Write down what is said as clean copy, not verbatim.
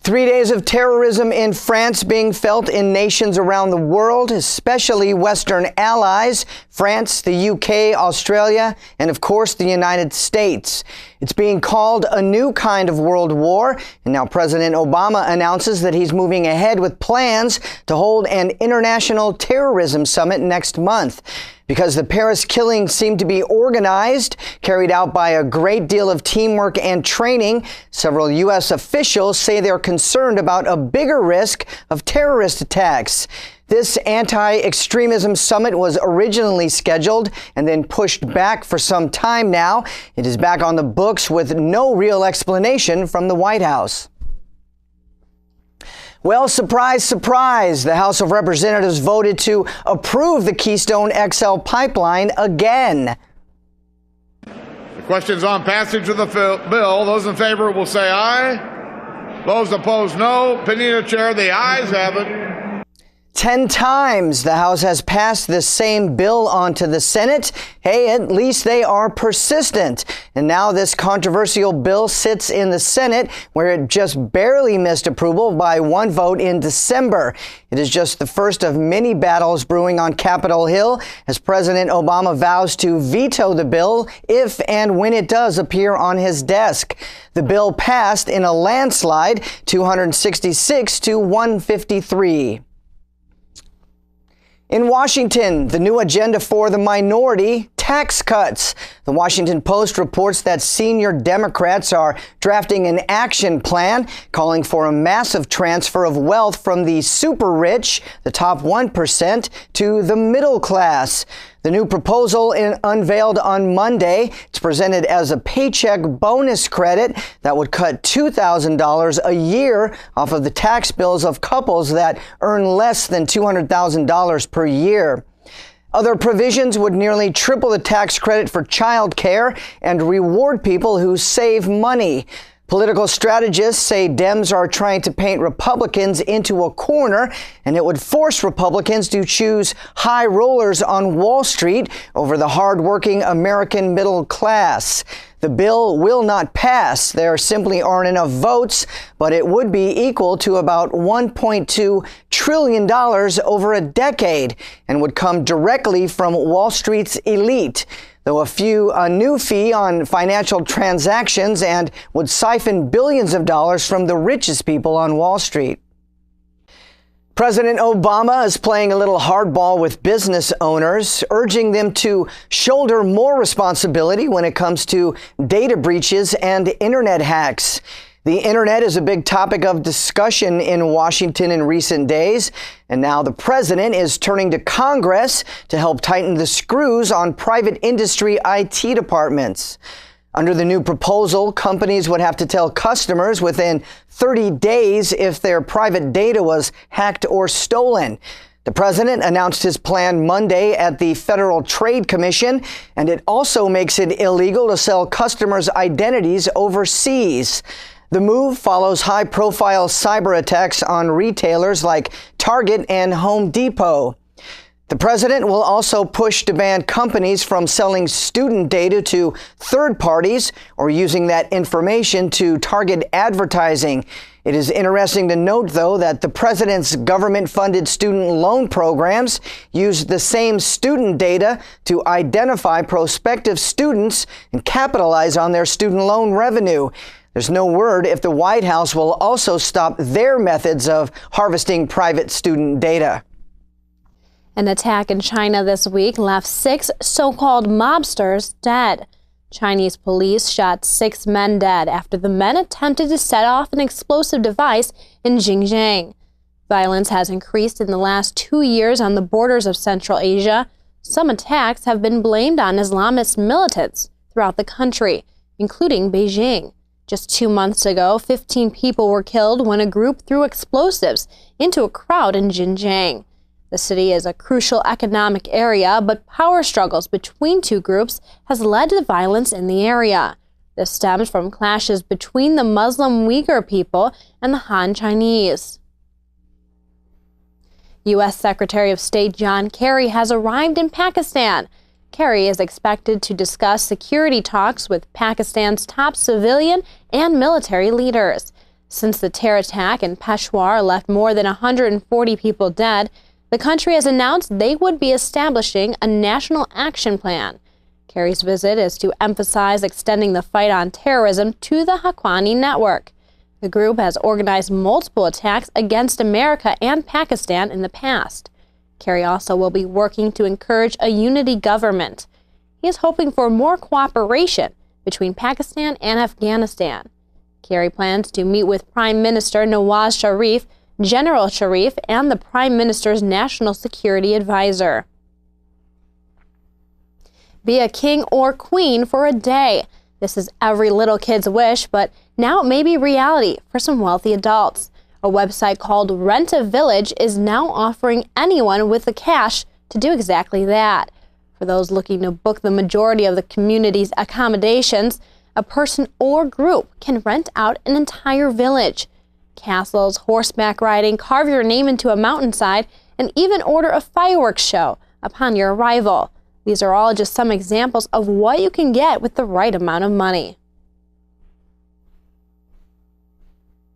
3 days of terrorism in France being felt in nations around the world, especially Western allies, France, the UK, Australia, and of course the United States. It's being called a new kind of world war, and now President Obama announces that he's moving ahead with plans to hold an international terrorism summit next month. Because the Paris killings seem to be organized, carried out by a great deal of teamwork and training, several U.S. officials say they're concerned about a bigger risk of terrorist attacks. This anti-extremism summit was originally scheduled and then pushed back for some time now. It is back on the books with no real explanation from the White House. Well, surprise, surprise, the House of Representatives voted to approve the Keystone XL pipeline again. The question's on passage of the bill. Those in favor will say aye. Those opposed, no. Opinion of the chair, the ayes have it. 10 times the House has passed the same bill on to the Senate. Hey, at least they are persistent. And now this controversial bill sits in the Senate, where it just barely missed approval by one vote in December. It is just the first of many battles brewing on Capitol Hill as President Obama vows to veto the bill if and when it does appear on his desk. The bill passed in a landslide, 266 to 153. In Washington, the new agenda for the minority, tax cuts. The Washington Post reports that senior Democrats are drafting an action plan calling for a massive transfer of wealth from the super rich, the top 1%, to the middle class. The new proposal unveiled on Monday. It's presented as a paycheck bonus credit that would cut $2,000 a year off of the tax bills of couples that earn less than $200,000 per year. Other provisions would nearly triple the tax credit for child care and reward people who save money. Political strategists say Dems are trying to paint Republicans into a corner, and it would force Republicans to choose high rollers on Wall Street over the hardworking American middle class. The bill will not pass. There simply aren't enough votes, but it would be equal to about $1.2 trillion over a decade and would come directly from Wall Street's elite. Though a new fee on financial transactions and would siphon billions of dollars from the richest people on Wall Street. President Obama is playing a little hardball with business owners, urging them to shoulder more responsibility when it comes to data breaches and internet hacks. The internet is a big topic of discussion in Washington in recent days, and now the president is turning to Congress to help tighten the screws on private industry IT departments. Under the new proposal, companies would have to tell customers within 30 days if their private data was hacked or stolen. The president announced his plan Monday at the Federal Trade Commission, and it also makes it illegal to sell customers' identities overseas. The move follows high-profile cyber attacks on retailers like Target and Home Depot. The president will also push to ban companies from selling student data to third parties or using that information to target advertising. It is interesting to note, though, that the president's government-funded student loan programs use the same student data to identify prospective students and capitalize on their student loan revenue. There's no word if the White House will also stop their methods of harvesting private student data. An attack in China this week left 6 so-called mobsters dead. Chinese police shot 6 men dead after the men attempted to set off an explosive device in Xinjiang. Violence has increased in the last 2 years on the borders of Central Asia. Some attacks have been blamed on Islamist militants throughout the country, including Beijing. Just 2 months ago, 15 people were killed when a group threw explosives into a crowd in Xinjiang. The city is a crucial economic area, but power struggles between 2 groups has led to violence in the area. This stems from clashes between the Muslim Uyghur people and the Han Chinese. U.S. Secretary of State John Kerry has arrived in Pakistan. Kerry is expected to discuss security talks with Pakistan's top civilian and military leaders. Since the terror attack in Peshawar left more than 140 people dead, the country has announced they would be establishing a national action plan. Kerry's visit is to emphasize extending the fight on terrorism to the Haqqani network. The group has organized multiple attacks against America and Pakistan in the past. Kerry also will be working to encourage a unity government. He is hoping for more cooperation between Pakistan and Afghanistan. Kerry plans to meet with Prime Minister Nawaz Sharif, General Sharif, and the Prime Minister's National Security Advisor. Be a king or queen for a day. This is every little kid's wish, but now it may be reality for some wealthy adults. A website called Rent a Village is now offering anyone with the cash to do exactly that. For those looking to book the majority of the community's accommodations, a person or group can rent out an entire village. Castles, horseback riding, carve your name into a mountainside, and even order a fireworks show upon your arrival. These are all just some examples of what you can get with the right amount of money.